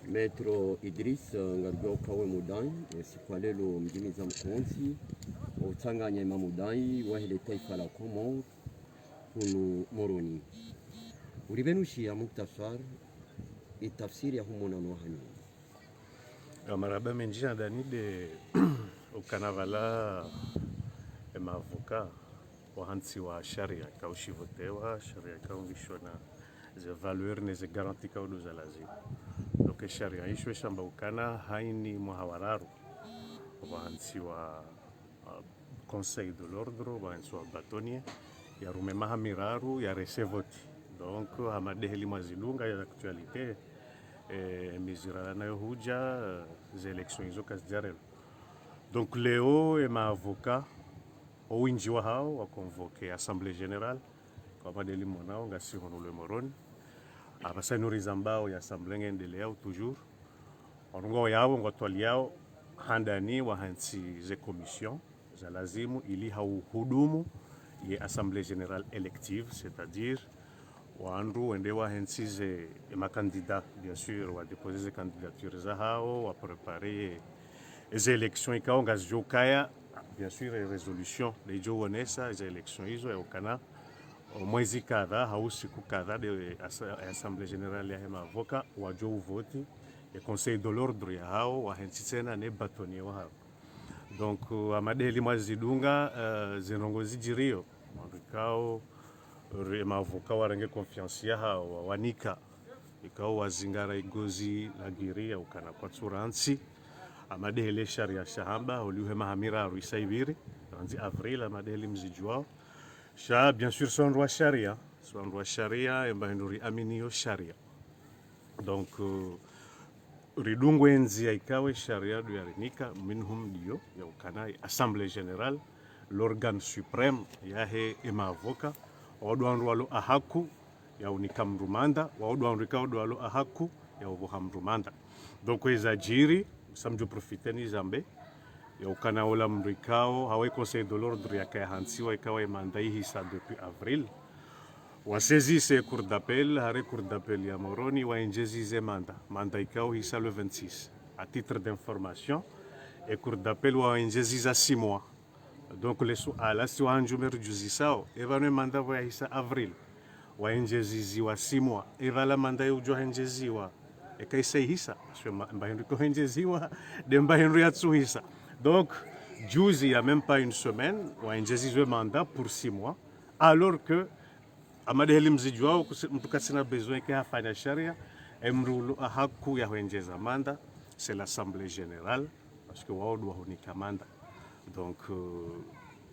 Metro Idris ngarugao kawe mudai siku leo mjini za Mkonzi utanganya imamudai wahile taifa la Komoro kunu Moroni ulibenushia muktasar itafsiri ya humona nohani maraba menjina danide ukanavala avocat wahansi wa sharia kaushivotewa sharia kaungishona ze valeur ne ze garanti kaudu za lazima donc sharia ishwe shamba ukana haini muhawararu wahansi wa conseil de l'ordre wahansi wa bâtonnier ya rumema hamiraru ya resevoti donc hamadeheli mazilunga ya actualité mizira nayo huja ze élections hizo kazijarelo donc leo avocat winji wa hao wa convoquer assemblée générale kwa madeli monao ngasi honule moroni abasanuriza mbao ya assemblée ngendelea toujours ongo yao ngotwali yao handani wa hansi ze commission za lazimu ili hudumu ye assemblée générale élective c'est-à-dire wandu wende wa hansi ze makandida bien sûr wa déposer ses candidatures za hao wa préparer les élections ikao ngazijokaya bien sûr les résolutions les joonesa les élections hizo ya ukana mwezi kadha au siku kadha de assemblée générale ya avocat wajo uvoti et conseil de l'ordre ya hao wahensi tena ne bâtonnier wa hao donc amadeli mwazidunga zinongozi jirio mwikao avocat warange confiance ya hao wanika ikao wazingara igozi la giria ukana kwa tsuransi amadele sharia shahamba oliuhe mahamira aruisa ibiri ranzi avril amadele mzijuao sha bien sûr son roi sharia embahinduri aminio sharia donc ridungu enzi ya ikawe sharia du yarinika minhum dio ya ukanai assemblée générale l'organe suprême yahe avoka wadwandu walo ahaku ya unikamrumanda wadwandu kaudwalo ahaku ya ubuhamrumanda donc ezajiri samjo profiteni zambe ya ukana ola mrikao hawe conseil de l'ordre ya kaya hansiwa ikawa imandai hisa depuis avril wa saisisse cour d'appel hare cour d'appel ya Moroni wa injezize manda ikao hisa le 26 à titre d'information et cour d'appel wa injeziza 6 mois donc les ala si wa anjumer juzisao evano manda wa hisa avril wa injezizi wa 6 mois evala manda yo jo injeziwa ekaisa hisa mbahindu ko henjeziwa de mbahindu ya tsuhisa donc juzi ya même pas une semaine wa injezizwe mandat pour 6 mois alors que amadeheli mzijwao mtukasina besoin ke hafanya sharia emrulu haku ya henjeza manda c'est l'assemblée générale parce que wao doit hunika manda donc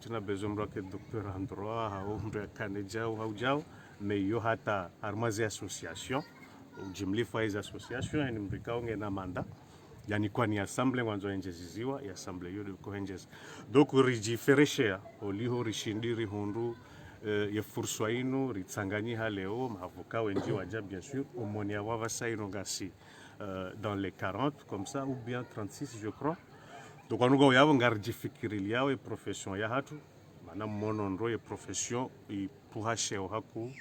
tuna besoin mroke docteur en droit au mbre kaneja au jao mais yo hata armaze association ujimlifa hizo association ni mrikao ngena manda yani kwa ni assemblée mwanzo enjeziziwa ya assemblée yo de kohenjez donc rijifereshea oliho rishindiri hundu ya fursa ino ritsanganyi haleo mavoka wenji waja bien sûr omonia wava saino ngasi dans les 40 comme ça ou bien 36 je crois donc anugo yabo ngarjifikiri yao e profession ya hatu mana mmono ndo e profession i puhasheo haku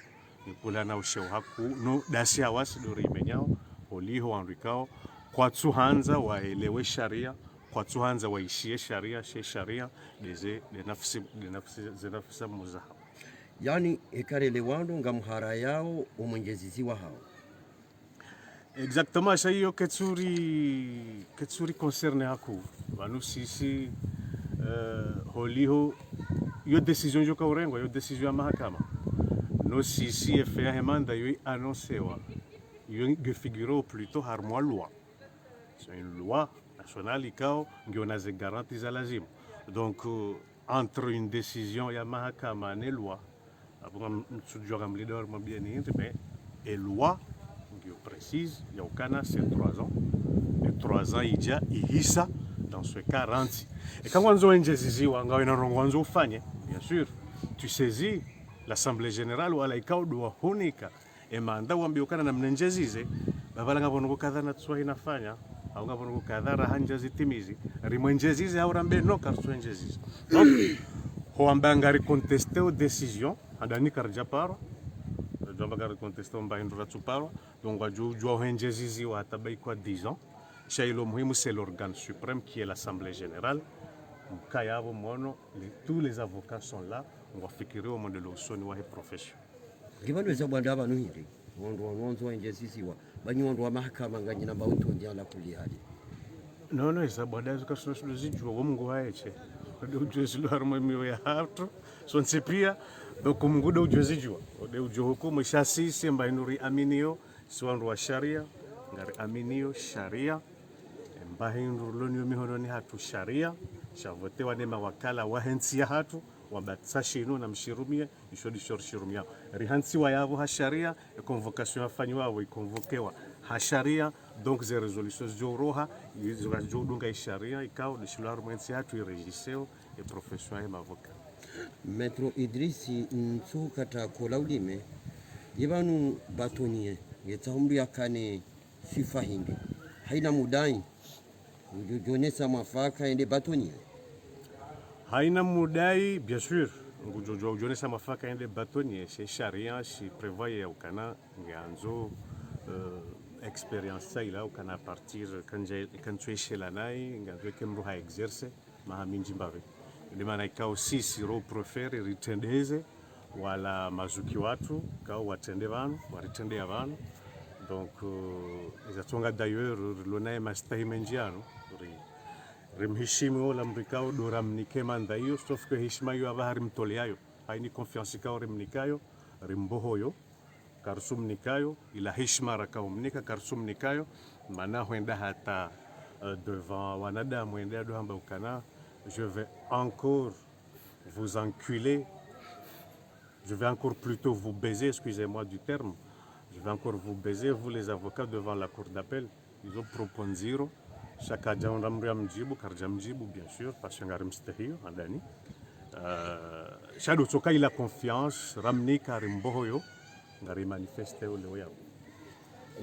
nikula na usheo haku no dasi hawasi do rimenyao oliho andikao kwa tsuhanza waelewe sharia kwa tsuhanza waishie sharia sharia de nafsi muzaha yani ekarelewano ngamhara yao umwenjeziziwa hao exactement ça hiyo ketsuri concerne haku banu sisi holiho yo décision yo kaurengo yo décision ya mahakama no sisi efea hemanda yo annoncewa yo figure plutôt harmois loi c'est une loi nationale ikao ndio na ze garanties za lazima donc entre une décision ya mahakama ne loi après mtsujwa mlidor mbieni mais et loi ndio précise ya ukana c'est 3 ans et 3 ans ija ihisa dans ce cas ranti et quand on enjeziziwa ngawe na rongwanzo ufanye bien sûr tu saisis l'assemblée générale wala ikao doa hunika e manda wambiokana na mnenjezize babalanga bono kadha na tswa inafanya au ngabona kadhara hanja zitimizi rimwenjezizi au rambe no kartwenjezizi donc ho ambangari contester aux décisions andani karjaparo donc ngari contester mba indura tsuparo donc wajua henjezizi wa tabai kwa 10 ans shailo muhimu c'est l'organe suprême qui est l'assemblée générale kayavo mono tous les avocats sont là on va fikiria au monde l'usoni wa profession ngibano za bwanda abantu hindi wanonzo henjezizi wa banyondo wa mahakama nganyina ba utondi ala kulihali no isa bwanda zikasuna sudozijwa wo mungu haeche de ujezilo harmo miyo ya hatu so nsepia donc mungudo ujezijwa de ujohukumu shasisi mba inuri aminio siwandu wa sharia ngari aminio sharia mba hindu lonyo mihononi hatu sharia shavotewa ne mawakala wa hensi ya hatu wabatsashi ino na mshirumia ishodi shirumia rihansi wa yavo ha sharia e convocation afanywa wa ikonvokewa ha sharia donc les résolutions joroha izo dunga sharia ikao de shilar mwensi hatu iregiseo e profession ya avocat Maître Idrissi nsukata kolaulime yebanu batonie yetsambu yakane sifa hindi haina mudai ujonesa mafaka ende batonie haina mudai bien sûr ngujojo ujonesa mafaka ende batonie c'est charia si prévoit ya ukana nganzo expérience ça il a ukana à partir quand tu es chez la nai nganzo kemru ha exercer mahaminji mbave ndimana ikao sisi ro profere ritendeze wala mazuki watu kao watende vanu waritende vanu donc izatonga d'ailleurs lonaye mastahi menjiano rimheshimu la mrikao doramnike mandayo sauf que heshima yo abahari mtoleayo haini confiance kao rimnikayo rimbohoyo karsumnikayo ila heshima rakaumnika karsumnikayo mana huenda hata devant wanadamu enda do hamba ukana je vais encore vous enculer, je vais encore plutôt vous baiser, excusez-moi du terme, je vais encore vous baiser, vous les avocats devant la cour d'appel. Ils ont proposé zéro. Chaque adjoint ramjibu, karjamjibu bien sûr, parce que ngarim stahio, andani. Shado tsoka ila confiance, ramni karim bohoyo, ngari manifeste ule oya.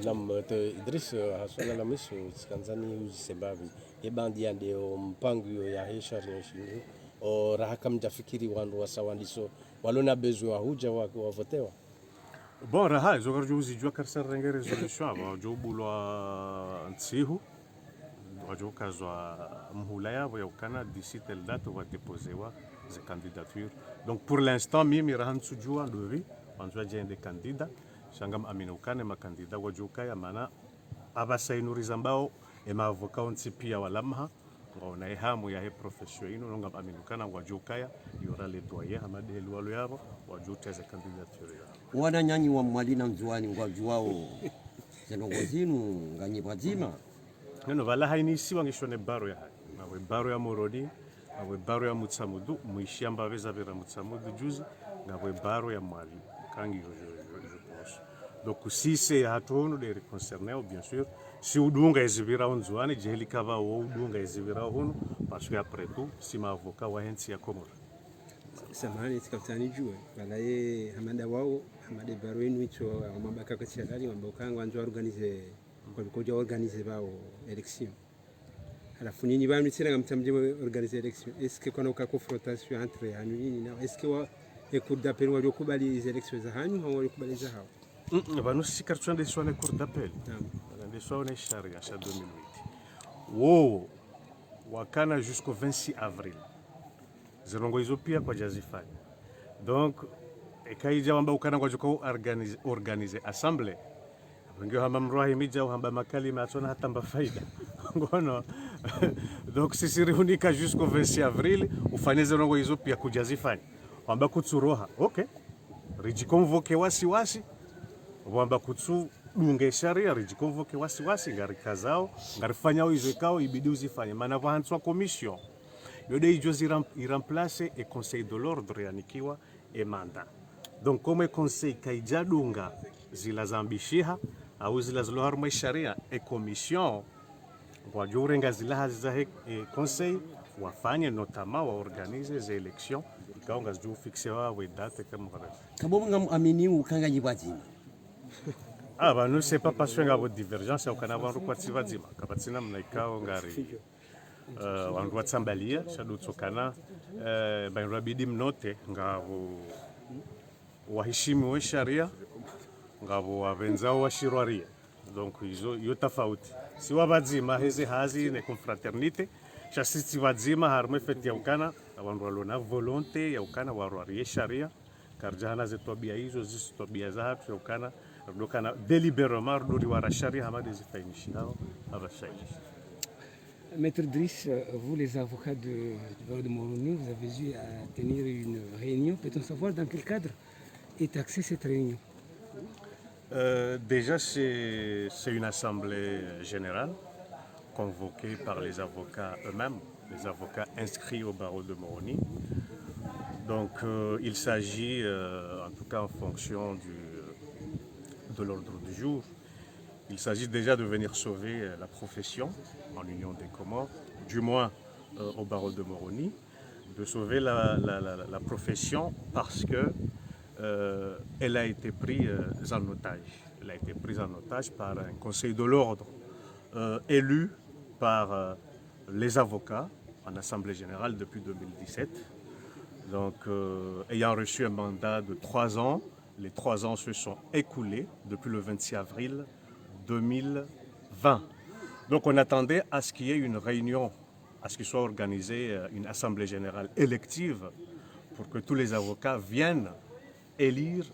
Nam Idris hasona la miso Tanzania uzisembavi ebandi ande mpango ya heshari shindu o rahaka mjafikiri wandu wasawandiso walona bezo wa huja wavotewa bon raha zogarjo uzijwa karsa renge resolution aba jobulwa ntsihu wajo kazwa mhula yabo ya ukana d'ici telle date va déposer wa ces candidatures donc pour l'instant mimi rahan sujua ndovi wanzwa jende candidat shangam aminukane makandida wajukaya mana abasainuriza mbao ema avocat ntipia walamha ngona ihamu ya he profession ino ngam aminukana wajukaya yora le doyer hamade lwalo yabo wajuteze candidature wana nyanyi wa mwalina mzuani ngwajuwao zenongozinu nganyi bazima neno vala haini siwa ngishone baro ya nawe baro ya morodi nawe baro ya mutsamudu muishamba veza vera mutsamudu juzi nawe baro ya mwali kangi donc si c'est à toi de concerner bien sûr si udunga ezibira onzuani jeli kava wo udunga ezibira hono parce que après tout si ma avocat wa hensi ya komora samani sikafutani jua balaye hamada wao hamada barwenu icho mabaka kwa serikali mabaka wanzo organize kwa koja organize bao election alafu nini bana mitsira ngamtamje organize election est-ce que kuna uka confrontation entre hanu nini na est-ce que wa cour d'appel wa kubali les élections za hanu au wa kubali za hao nous si carton de soins cour d'appel des soins charia cha 2008 wo wakana jusqu'au 26 avril zirongo hizo pia kwa jazifanya donc ekaija wamba ukana kwa joko organize assemblée wengi hamba mrohi mija hamba makalima atona hata mba faida ngono donc sisi riunika jusqu'au 26 avril ufanye zirongo hizo pia kujazifanya wamba kutsuroha okay rijikonvoke wasi wamba kutsu dunge sharia rijikonvoke wasi ngari kazao ngari fanyao hizo ikao ibidi uzifanye maana vahanswa commission yode ijo iramplace et conseil de l'ordre yanikiwa e mandat donc comme conseil kaijadunga zila zambishiha au zila zloharma sharia e commission kwa jurenga zila za conseil wafanye notamment wa organiser les élections ikaonga zijo fixer wa date kama kabonga amini ukanga nyibazima Ah, bah, nous, c'est pas parce qu'il y a une divergence, au Canada, on a dit que mnaikao ngari wandu watsambalia shadutsukana banrabidi mnote ngavo waheshimiwe we sharia ngavo wavenzao washirwaria donc hiyo tofauti si wavadzima heze hazi ne confraternite shasisi vadzima harimo feti ya ukana wandu walona volonte ya ukana warwarie sharia karjana ze tobia hizo zisi tobia za hatu ya ukana rudokana deliberément rudori wara sharia hamadi zifainishi hao abashaishi. Maître Driss, vous les avocats du barreau de Moroni, vous avez eu à tenir une réunion. Peut-on savoir dans quel cadre est axée cette réunion? Déjà, c'est une assemblée générale convoquée par les avocats eux-mêmes, les avocats inscrits au barreau de Moroni. Donc, il s'agit, en tout cas en fonction de l'ordre du jour, il s'agit déjà de venir sauver la profession en Union des Comores, du moins au barreau de Moroni, de sauver la profession parce que elle a été prise en otage. Elle a été prise en otage par un conseil de l'ordre élu par les avocats en Assemblée générale depuis 2017. Donc, ayant reçu un mandat de 3 ans, les 3 ans se sont écoulés depuis le 26 avril 2020. Donc on attendait à ce qu'il y ait une réunion, à ce qu'il soit organisé une assemblée générale élective pour que tous les avocats viennent élire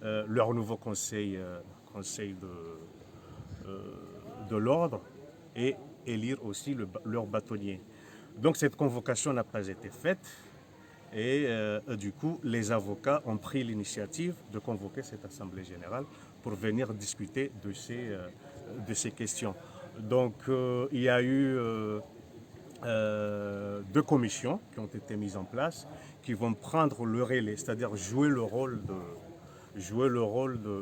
leur nouveau conseil de l'ordre et élire aussi leur bâtonnier. Donc cette convocation n'a pas été faite et du coup les avocats ont pris l'initiative de convoquer cette assemblée générale pour venir discuter de ces questions. Donc il y a eu 2 commissions qui ont été mises en place qui vont prendre le relais, c'est-à-dire jouer le rôle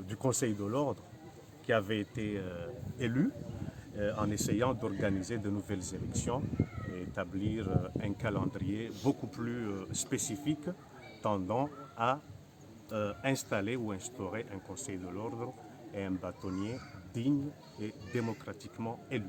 du Conseil de l'ordre qui avait été élu en essayant d'organiser de nouvelles élections et établir un calendrier beaucoup plus spécifique tendant à installer ou instaurer un Conseil de l'ordre et un bâtonnier digne et démocratiquement élu.